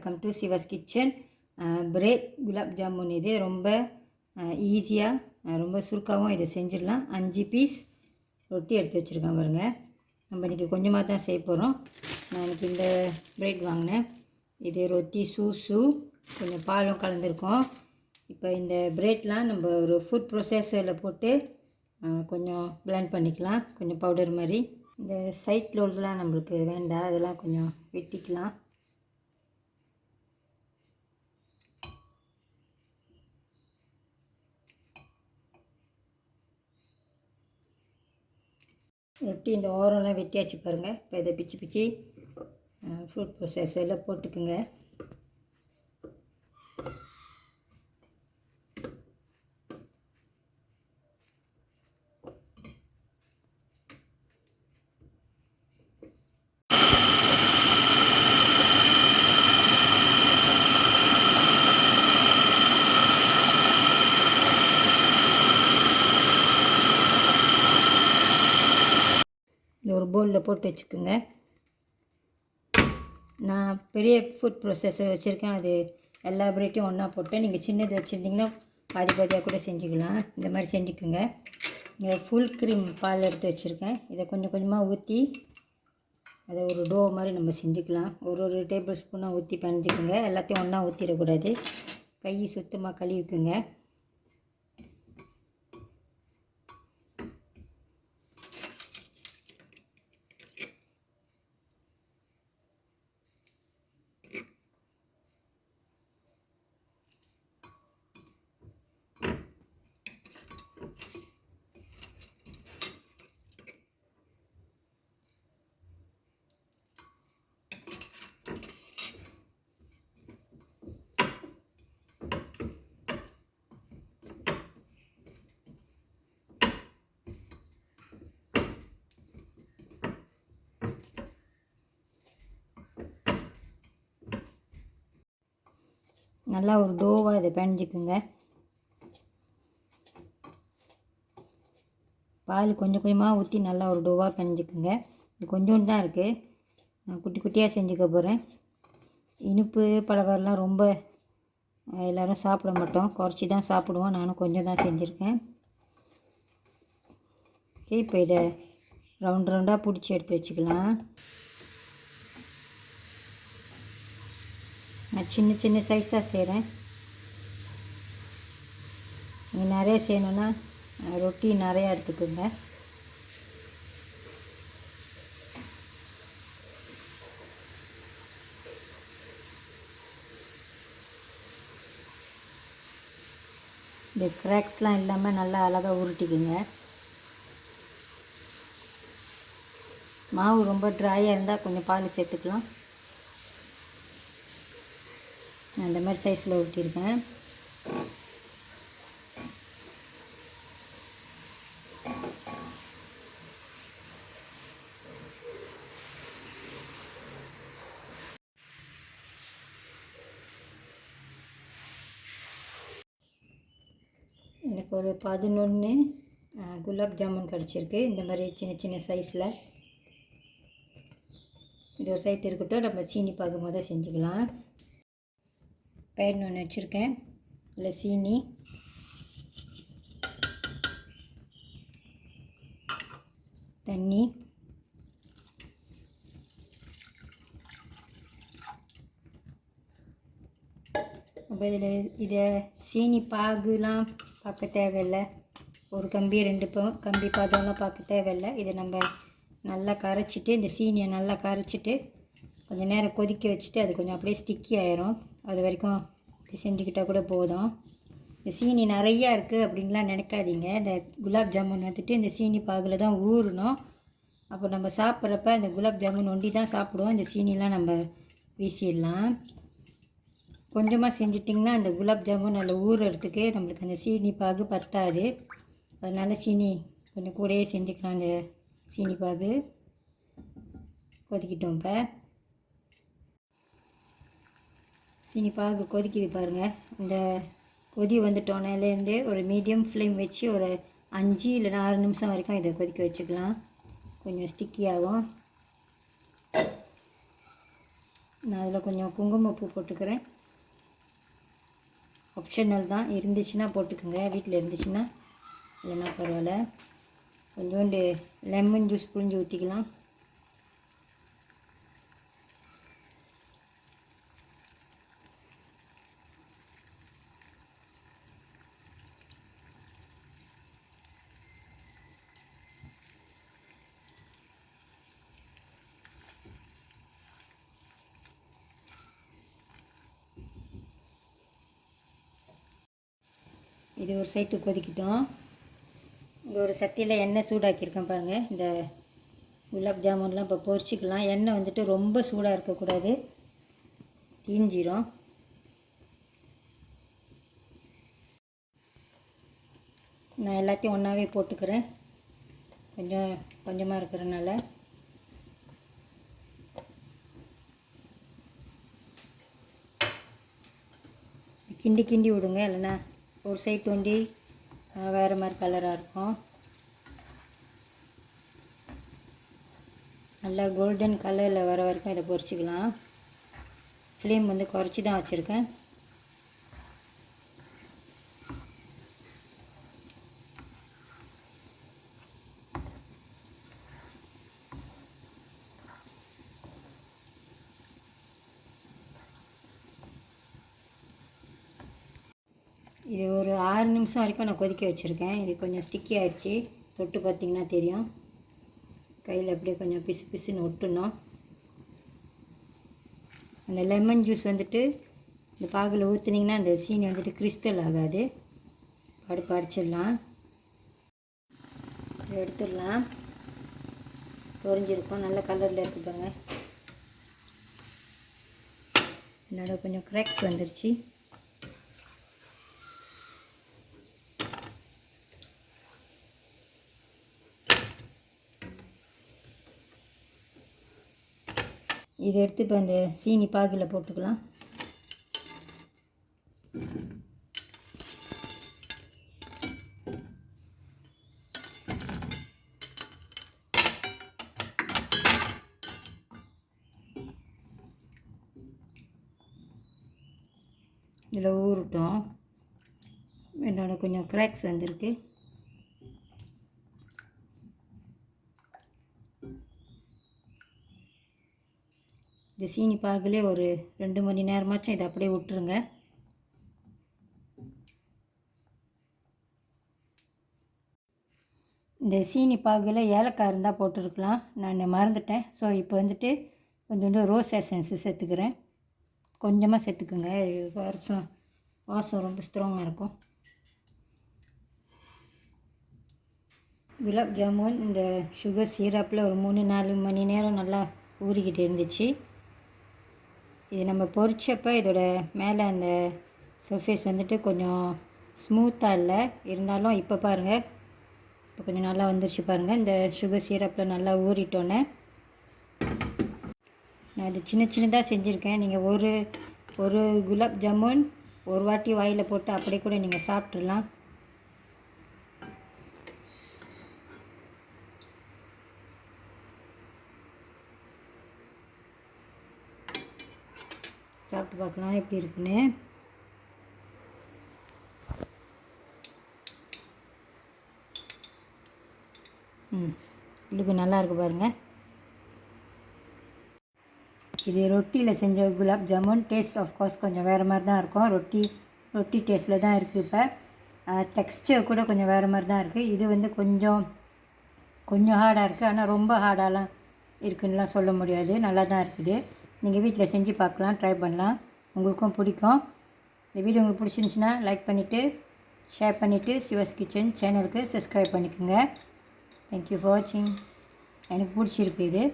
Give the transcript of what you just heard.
Welcome to Siva's kitchen. Bread gulab jamun இது ரொம்ப ஈஸியாக ரொம்ப சுருக்காகவும் இதை செஞ்சிடலாம். 5 பீஸ் ரொட்டி எடுத்து வச்சுருக்கேன் பாருங்கள். நம்ம இன்றைக்கி கொஞ்சமாக தான் செய்ய போகிறோம். நான் இன்றைக்கி இந்த பிரெட் வாங்கினேன். இது ரொட்டி சூ கொஞ்சம் பாலும் கலந்துருக்கோம். இப்போ இந்த பிரெட்லாம் நம்ம ஒரு ஃபுட் ப்ரொசஸரில் போட்டு கொஞ்சம் பிளெண்ட் பண்ணிக்கலாம், கொஞ்சம் பவுடர் மாதிரி. இந்த சைட்டில் உள்ளதெல்லாம் நம்மளுக்கு வேண்டாம், அதெல்லாம் கொஞ்சம் வெட்டிக்கலாம். ரொட்டி இந்த ஓரம்லாம் வெட்டியாச்சு பாருங்கள். இப்போ இதை பிச்சு ஃப்ரூட் ப்ரொசஸரில் போட்டுக்குங்க. இந்த ஒரு பவுலில் போட்டு வச்சுக்கோங்க. நான் பெரிய ஃபுட் ப்ரொசஸர் வச்சுருக்கேன், அது எல்லா பிரெட்டையும் ஒன்றா போட்டேன். நீங்கள் சின்னது வச்சுருந்திங்கன்னா பாதியாக கூட செஞ்சுக்கலாம். இந்த மாதிரி செஞ்சுக்குங்க. இங்கே ஃபுல் க்ரீம் பால் எடுத்து வச்சுருக்கேன். இதை கொஞ்சம் கொஞ்சமாக ஊற்றி அதை ஒரு டோ மாதிரி நம்ம செஞ்சுக்கலாம். ஒரு டேபிள் ஸ்பூனாக ஊற்றி பிணைஞ்சிக்குங்க. எல்லாத்தையும் ஒன்றா ஊற்றிடக்கூடாது. கை சுத்தமாக கழுவிக்குங்க. நல்லா ஒரு டோவாக இதை பிணைஞ்சிக்குங்க. பால் கொஞ்சம் கொஞ்சமாக ஊற்றி நல்லா ஒரு டோவாக பிணைஞ்சிக்குங்க. இது கொஞ்சோண்டு தான் இருக்குது, நான் குட்டி குட்டியாக செஞ்சுக்க போகிறேன். இனிப்பு பலகாரம்லாம் ரொம்ப எல்லோரும் சாப்பிட மாட்டோம், குறைச்சி தான் சாப்பிடுவோம். நானும் கொஞ்சம் தான் செஞ்சுருக்கேன். ஓகே, இப்போ இதை ரவுண்டாக பிடிச்சி எடுத்து வச்சுக்கலாம். நான் சின்ன சின்ன சைஸாக செய்கிறேன். நீங்கள் நிறைய செய்யணுன்னா ரொட்டி நிறையா எடுத்துக்கோங்க. இந்த கிராக்ஸ்லாம் இல்லாமல் நல்லா அழகாக உருட்டிக்குங்க. மாவு ரொம்ப ட்ராயாக இருந்தால் கொஞ்சம் பால் சேர்த்துக்கலாம். நான் இந்த மாதிரி சைஸில் ஊற்றிருக்கேன். எனக்கு ஒரு 11 குலாப் ஜாமுன் கிடச்சிருக்கு. இந்த மாதிரி சின்ன சின்ன சைஸில். இது ஒரு சைட் இருக்கட்டும், நம்ம சீனி பாகு முதல் செஞ்சுக்கலாம். பேன் ஒன்று வச்சுருக்கேன், இல்லை சீனி, தண்ணி, அப்போ இதை சீனி பாகுலாம் பார்க்க தேவையில்லை. ஒரு கம்பி 2 கம்பி பாதம்லாம் பார்க்க தேவையில்லை. இதை நம்ம நல்லா கரைச்சிட்டு, இந்த சீனியை நல்லா கரைச்சிட்டு கொஞ்சம் நேரம் கொதிக்க வச்சுட்டு அது கொஞ்சம் அப்படியே ஸ்டிக்கி ஆயிரும். அது வரைக்கும் செஞ்சுக்கிட்டால் கூட போதும். இந்த சீனி நிறையா இருக்குது அப்படின்லாம் நினைக்காதீங்க. இந்த குலாப் ஜாமுன் வந்துட்டு இந்த சீனி பாகில் தான் ஊறணும். அப்போ நம்ம சாப்பிட்றப்ப இந்த குலாப் ஜாமுன் ஒண்டி தான் சாப்பிடுவோம். இந்த சீனிலாம் நம்ம வீசிடலாம். கொஞ்சமாக செஞ்சிட்டிங்கன்னா அந்த குலாப் ஜாமுன் நல்லா ஊறுறதுக்கு நம்மளுக்கு அந்த சீனி பாகு பத்தாது. அதனால் சீனி கொஞ்சம் கூடயே செஞ்சுக்கலாம். அந்த சீனி பாகு கொதிக்கிட்டோம். இப்போ சீனி பாகு கொதிக்குது பாருங்கள். இந்த கொதி வந்துட்டோன்னேலேருந்து ஒரு மீடியம் ஃப்ளேம் வச்சு ஒரு 5 இல்லைனா 6 நிமிஷம் வரைக்கும் இதை கொதிக்க வச்சுக்கலாம். கொஞ்சம் ஸ்டிக்கி ஆகும். நான் அதில் கொஞ்சம் குங்குமப்பூ போட்டுக்கிறேன். ஆப்ஷனல் தான், இருந்துச்சுன்னா போட்டுக்கோங்க, வீட்டில் இருந்துச்சுன்னா, இல்லைன்னா பரவாயில்ல. கொஞ்சோண்டு லெமன் ஜூஸ் புழிஞ்சு ஊற்றிக்கலாம். இது ஒரு சைட்டு கொதிக்கிட்டோம். இங்கே ஒரு சட்டியில் எண்ணெய் சூடாக்கியிருக்கேன் பாருங்கள். இந்த குலாப் ஜாமுன்லாம் இப்போ பொரிச்சிக்கலாம். எண்ணெய் வந்துட்டு ரொம்ப சூடாக இருக்கக்கூடாது, தீஞ்சிரும். நான் எல்லாத்தையும் ஒன்றாவே போட்டுக்கிறேன், கொஞ்சம் கொஞ்சமாக இருக்கிறனால. கிண்டி கிண்டி விடுங்க, இல்லைன்னா ஒரு சைட் வண்டி வேறு மாதிரி கலராக இருக்கும். நல்லா கோல்டன் கலரில் வர வரைக்கும் இதை பொரிச்சிக்கலாம். ஃப்ளேம் வந்து குறைச்சி தான் வச்சுருக்கேன். இது ஒரு 6 நிமிஷம் வரைக்கும் நான் கொதிக்க வச்சுருக்கேன். இது கொஞ்சம் ஸ்டிக்கி ஆயிடுச்சு, தொட்டு பார்த்திங்கன்னா தெரியும். கையில் அப்படியே கொஞ்சம் பிசு பிசுன்னு ஒட்டணும். அந்த லெமன் ஜூஸ் வந்துட்டு இந்த பாகில் ஊற்றுனீங்கன்னா அந்த சீனி வந்துட்டு கிறிஸ்டல் ஆகாது. அடுப்பு அடிச்சிடலாம், எடுத்துடலாம். பொரிஞ்சிருக்கும், நல்ல கலரில் இருக்குது பாருங்கள். என்னோட கொஞ்சம் கிராக்ஸ் வந்துருச்சு. இதை எடுத்து இப்போ அந்த சீனி பாகில் போட்டுக்கலாம். இதில் ஊறட்டும். என்னோட கொஞ்சம் கிராக்ஸ் வந்திருக்கு. இந்த சீனி பாகிலே ஒரு 2 மணி நேரமாச்சும் இதை அப்படியே விட்டுருங்க. இந்த சீனி பாகில் ஏலக்காய் இருந்தால் போட்டுருக்கலாம், நான் மறந்துட்டேன். ஸோ இப்போ வந்துட்டு கொஞ்சோண்டு ரோஸ் எசன்ஸு சேர்த்துக்கிறேன். கொஞ்சமாக சேர்த்துக்குங்க, வாசம் ரொம்ப ஸ்ட்ராங்காக இருக்கும். குலாப் ஜாமுன் இந்த சுகர் சீரப்பில் ஒரு 3-4 மணி நேரம் நல்லா ஊறிக்கிட்டு இருந்துச்சு. இது நம்ம பொரிச்சப்போ இதோட மேலே அந்த சர்ஃபேஸ் வந்துட்டு கொஞ்சம் ஸ்மூத்தாக இல்லை, இருந்தாலும் இப்போ பாருங்கள், இப்போ கொஞ்சம் நல்லா வந்துருச்சு பாருங்கள். இந்த சுகர் சீரப்பில் நல்லா ஊறிட்டோன்னே நான் இது சின்ன சின்னதாக செஞ்சுருக்கேன். நீங்கள் ஒரு குலாப் ஜாமுன் ஒரு வாட்டி வாயில் போட்டு அப்படியே கூட நீங்கள் சாப்பிட்றலாம். சாப்பிட்டு பார்க்கலாம் எப்படி இருக்குன்னு. இதுக்கு நல்லா இருக்குது பாருங்கள். இது ரொட்டியில் செஞ்ச குலாப் ஜாமுன். டேஸ்ட் ஆஃப்கோர்ஸ் கொஞ்சம் வேறு மாதிரி தான் இருக்கும். ரொட்டி டேஸ்ட்டில் தான் இருக்குது. இப்போ டெக்ஸ்டர் கூட கொஞ்சம் வேறு மாதிரி தான் இருக்குது. இது வந்து கொஞ்சம் ஹார்டாக இருக்குது, ஆனால் ரொம்ப ஹார்டாலாம் இருக்குன்னுலாம் சொல்ல முடியாது, நல்லா தான் இருக்குது. நீங்கள் வீட்டில் செஞ்சு பார்க்கலாம், ட்ரை பண்ணலாம், உங்களுக்கும் பிடிக்கும். இந்த வீடியோ உங்களுக்கு பிடிச்சிருந்துச்சின்னா லைக் பண்ணிவிட்டு ஷேர் பண்ணிவிட்டு சிவாஸ் கிச்சன் சேனலுக்கு சப்ஸ்கிரைப் பண்ணிக்கோங்க. தேங்க்யூ ஃபார் வாட்சிங். எனக்கு பிடிச்சிருக்கு இது.